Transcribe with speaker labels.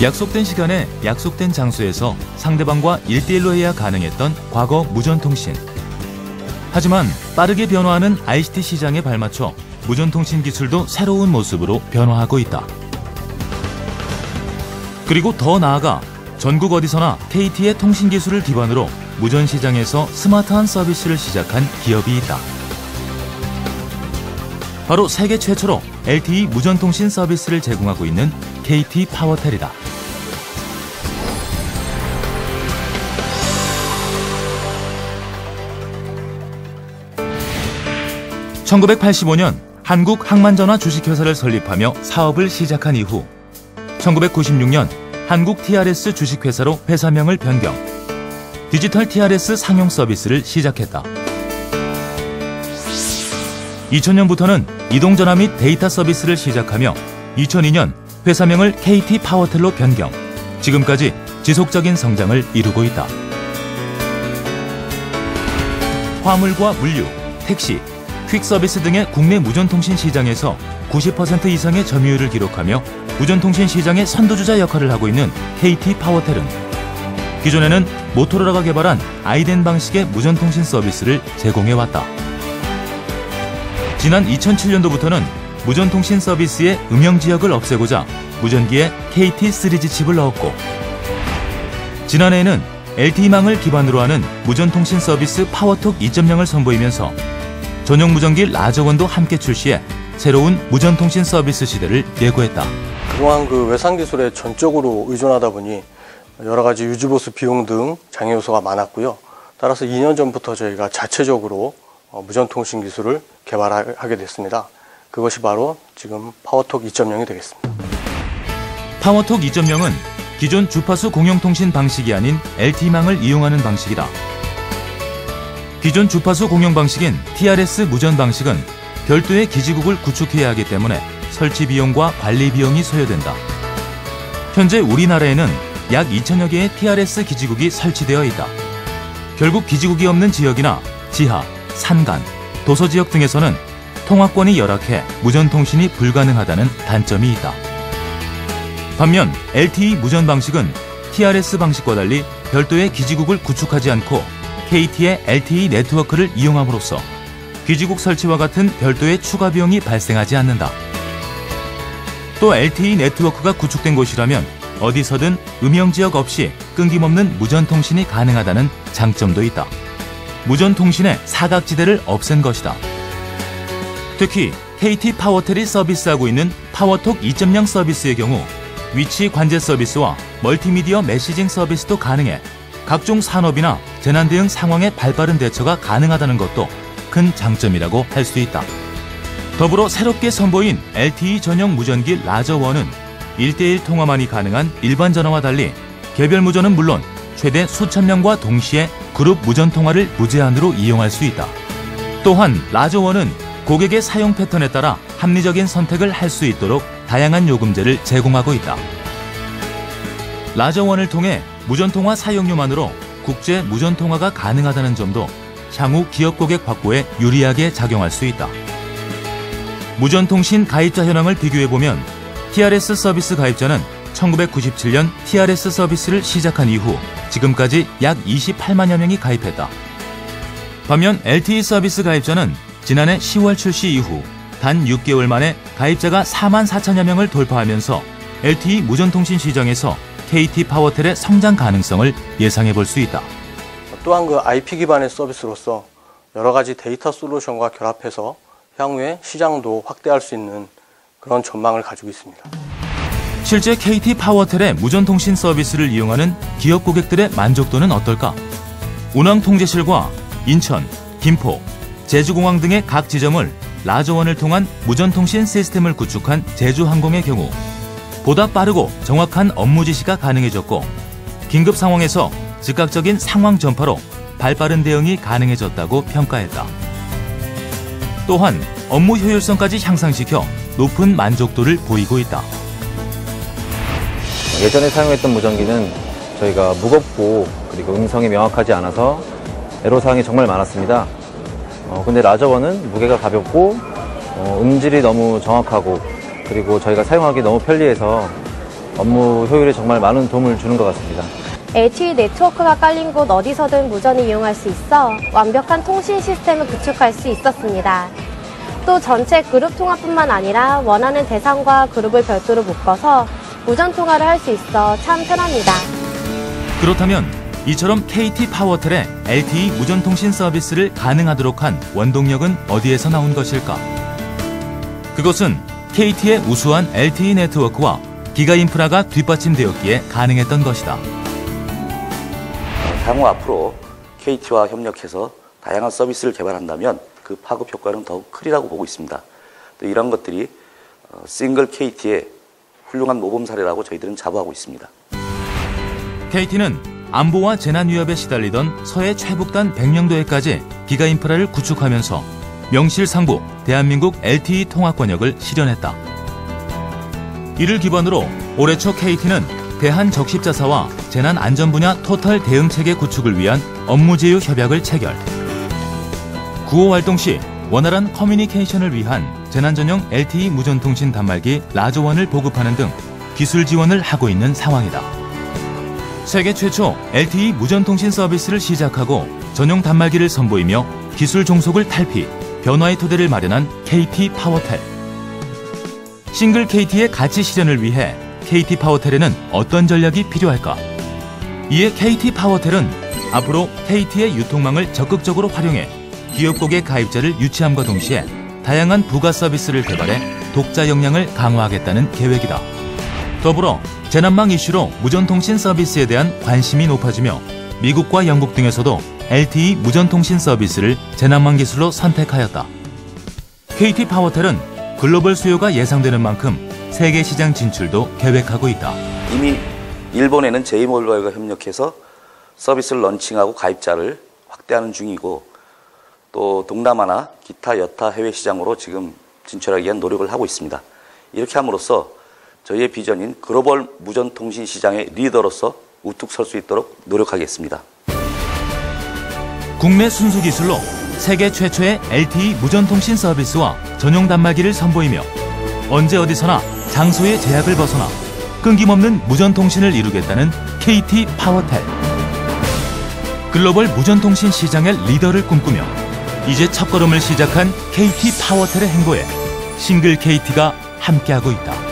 Speaker 1: 약속된 시간에 약속된 장소에서 상대방과 1대1로 해야 가능했던 과거 무전통신. 하지만 빠르게 변화하는 ICT 시장에 발맞춰 무전통신 기술도 새로운 모습으로 변화하고 있다. 그리고 더 나아가 전국 어디서나 KT의 통신 기술을 기반으로 무전 시장에서 스마트한 서비스를 시작한 기업이 있다. 바로 세계 최초로 LTE 무전통신 서비스를 제공하고 있는 KT 파워텔이다. (1985년) 한국항만전화 주식회사를 설립하며 사업을 시작한 이후 1996년 한국 TRS 주식회사로 회사명을 변경, 디지털 TRS 상용 서비스를 시작했다. 2000년부터는 이동전화 및 데이터 서비스를 시작하며 2002년 회사명을 KT 파워텔로 변경, 지금까지 지속적인 성장을 이루고 있다. 화물과 물류, 택시, 퀵 서비스 등의 국내 무전통신 시장에서 90% 이상의 점유율을 기록하며 무전통신 시장의 선두주자 역할을 하고 있는 KT 파워텔은 기존에는 모토로라가 개발한 아이덴 방식의 무전통신 서비스를 제공해왔다. 지난 2007년도부터는 무전통신 서비스의 음영지역을 없애고자 무전기에 KT3G 칩을 넣었고, 지난해에는 LTE망을 기반으로 하는 무전통신 서비스 파워톡 2.0을 선보이면서 전용 무전기 라저원도 함께 출시해 새로운 무전통신 서비스 시대를 예고했다.
Speaker 2: 그동안 외상 기술에 전적으로 의존하다 보니 여러 가지 유지보수 비용 등 장애 요소가 많았고요. 따라서 2년 전부터 저희가 자체적으로 무전통신 기술을 개발하게 됐습니다. 그것이 바로 지금 파워톡 2.0이 되겠습니다.
Speaker 1: 파워톡 2.0은 기존 주파수 공용통신 방식이 아닌 LTE망을 이용하는 방식이다. 기존 주파수 공용 방식인 TRS 무전 방식은 별도의 기지국을 구축해야 하기 때문에 설치 비용과 관리 비용이 소요된다. 현재 우리나라에는 약 2천여 개의 TRS 기지국이 설치되어 있다. 결국 기지국이 없는 지역이나 지하, 산간, 도서 지역 등에서는 통화권이 열악해 무전통신이 불가능하다는 단점이 있다. 반면 LTE 무전 방식은 TRS 방식과 달리 별도의 기지국을 구축하지 않고 KT의 LTE 네트워크를 이용함으로써 기지국 설치와 같은 별도의 추가 비용이 발생하지 않는다. 또 LTE 네트워크가 구축된 곳이라면 어디서든 음영지역 없이 끊김없는 무전통신이 가능하다는 장점도 있다. 무전통신의 사각지대를 없앤 것이다. 특히 KT 파워텔이 서비스하고 있는 파워톡 2.0 서비스의 경우 위치 관제 서비스와 멀티미디어 메시징 서비스도 가능해 각종 산업이나 재난 대응 상황의 발빠른 대처가 가능하다는 것도 큰 장점이라고 할 수 있다. 더불어 새롭게 선보인 LTE 전용 무전기 라저원은 1대1 통화만이 가능한 일반 전화와 달리 개별 무전은 물론 최대 수천 명과 동시에 그룹 무전 통화를 무제한으로 이용할 수 있다. 또한 라저원은 고객의 사용 패턴에 따라 합리적인 선택을 할 수 있도록 다양한 요금제를 제공하고 있다. 라저원을 통해 무전통화 사용료만으로 국제 무전통화가 가능하다는 점도 향후 기업 고객 확보에 유리하게 작용할 수 있다. 무전통신 가입자 현황을 비교해보면 TRS 서비스 가입자는 1997년 TRS 서비스를 시작한 이후 지금까지 약 28만여 명이 가입했다. 반면 LTE 서비스 가입자는 지난해 10월 출시 이후 단 6개월 만에 가입자가 4만 4천여 명을 돌파하면서 LTE 무전통신 시장에서 KT 파워텔의 성장 가능성을 예상해 볼 수 있다.
Speaker 2: 또한 IP 기반의 서비스로서 여러 가지 데이터 솔루션과 결합해서 향후에 시장도 확대할 수 있는 그런 전망을 가지고 있습니다.
Speaker 1: 실제 KT 파워텔의 무전통신 서비스를 이용하는 기업 고객들의 만족도는 어떨까? 운항통제실과 인천, 김포, 제주공항 등의 각 지점을 라저원을 통한 무전통신 시스템을 구축한 제주항공의 경우 보다 빠르고 정확한 업무 지시가 가능해졌고 긴급 상황에서 즉각적인 상황 전파로 발빠른 대응이 가능해졌다고 평가했다. 또한 업무 효율성까지 향상시켜 높은 만족도를 보이고 있다.
Speaker 3: 예전에 사용했던 무전기는 저희가 무겁고 그리고 음성이 명확하지 않아서 애로사항이 정말 많았습니다. 근데 라저원은 무게가 가볍고 음질이 너무 정확하고 그리고 저희가 사용하기 너무 편리해서 업무 효율에 정말 많은 도움을 주는 것 같습니다.
Speaker 4: LTE 네트워크가 깔린 곳 어디서든 무전을 이용할 수 있어 완벽한 통신 시스템을 구축할 수 있었습니다. 또 전체 그룹 통화뿐만 아니라 원하는 대상과 그룹을 별도로 묶어서 무전 통화를 할 수 있어 참 편합니다.
Speaker 1: 그렇다면 이처럼 KT 파워텔의 LTE 무전통신 서비스를 가능하도록 한 원동력은 어디에서 나온 것일까? 그것은 KT의 우수한 LTE 네트워크와 기가 인프라가 뒷받침되었기에 가능했던 것이다.
Speaker 5: 향후 앞으로 KT와 협력해서 다양한 서비스를 개발한다면 그 파급 효과는 더욱 크리라고 보고 있습니다. 또 이런 것들이 싱글 KT의 훌륭한 모범 사례라고 저희들은 자부하고 있습니다.
Speaker 1: KT는 안보와 재난 위협에 시달리던 서해 최북단 백령도에까지 기가 인프라를 구축하면서 명실상부 대한민국 LTE 통화권역을 실현했다. 이를 기반으로 올해 초 KT는 대한적십자사와 재난안전 분야 토탈 대응 체계 구축을 위한 업무 제휴 협약을 체결. 구호 활동 시 원활한 커뮤니케이션을 위한 재난 전용 LTE 무전통신 단말기 라조원을 보급하는 등 기술 지원을 하고 있는 상황이다. 세계 최초 LTE 무전통신 서비스를 시작하고 전용 단말기를 선보이며 기술 종속을 탈피, 변화의 토대를 마련한 KT 파워텔. 싱글 KT의 가치 실현을 위해 KT 파워텔에는 어떤 전략이 필요할까? 이에 KT 파워텔은 앞으로 KT의 유통망을 적극적으로 활용해 기업 고객 가입자를 유치함과 동시에 다양한 부가 서비스를 개발해 독자 역량을 강화하겠다는 계획이다. 더불어 재난망 이슈로 무전통신 서비스에 대한 관심이 높아지며 미국과 영국 등에서도 LTE 무전통신 서비스를 재난망 기술로 선택하였다. KT 파워텔은 글로벌 수요가 예상되는 만큼 세계 시장 진출도 계획하고 있다.
Speaker 5: 이미 일본에는 J모바일과 협력해서 서비스를 런칭하고 가입자를 확대하는 중이고 또 동남아나 기타 여타 해외 시장으로 지금 진출하기 위한 노력을 하고 있습니다. 이렇게 함으로써 저희의 비전인 글로벌 무전통신 시장의 리더로서 우뚝 설 수 있도록 노력하겠습니다.
Speaker 1: 국내 순수 기술로 세계 최초의 LTE 무전통신 서비스와 전용 단말기를 선보이며 언제 어디서나 장소의 제약을 벗어나 끊김없는 무전통신을 이루겠다는 KT 파워텔. 글로벌 무전통신 시장의 리더를 꿈꾸며 이제 첫걸음을 시작한 KT 파워텔의 행보에 싱글 KT가 함께하고 있다.